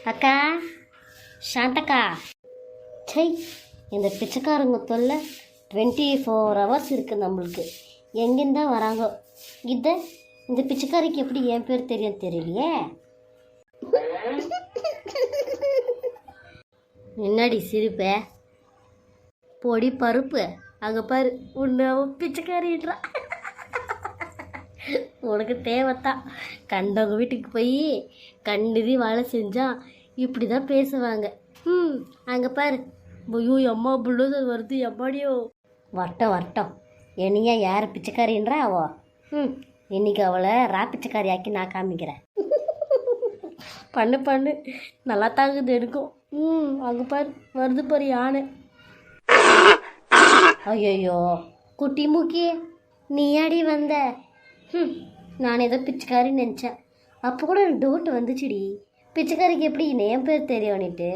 அக்கா, சாந்தக்கா. சை, இந்த பிச்சைக்காரங்க தொல்லை 24 ஹவர்ஸ் இருக்குது நம்மளுக்கு. எங்கேருந்தா வராங்க? இந்த பிச்சைக்காரிக்கு எப்படி என் பேர் தெரியும் தெரியலையே. முன்னாடி சிரிப்ப பொடி பருப்பு அங்கே பாரு, உன்னை பிச்சைக்காரின்றா. உனக்கு தேவைத்தான். கண்டவங்க வீட்டுக்கு போய் கண்டிதி வேலை செஞ்சால் இப்படி தான் பேசுவாங்க. அங்கே பாரு, ஐயோ அம்மா புள்ளோசர் வருது எம்மாடியோ. வரட்டும் வரட்டும், என்னையா யார் பிச்சைக்காரின்றா அவோ? இன்னைக்கு அவளை பிச்சைக்காரி ஆக்கி நான் காமிக்கிறேன். பண்ணு நல்லா தாங்குது எனக்கும். அங்கே பாரு, வருது பாரு யானை. ஐயோ குட்டி மூக்கி, நீ ஆடி வந்த? நான் ஏதோ பிச்சைக்காரின்னு நினச்சேன். அப்போ கூட டவுட் வந்துச்சுடி, பிச்சைக்காரிக்கு எப்படி என் பேர் தெரியும்னுட்டு.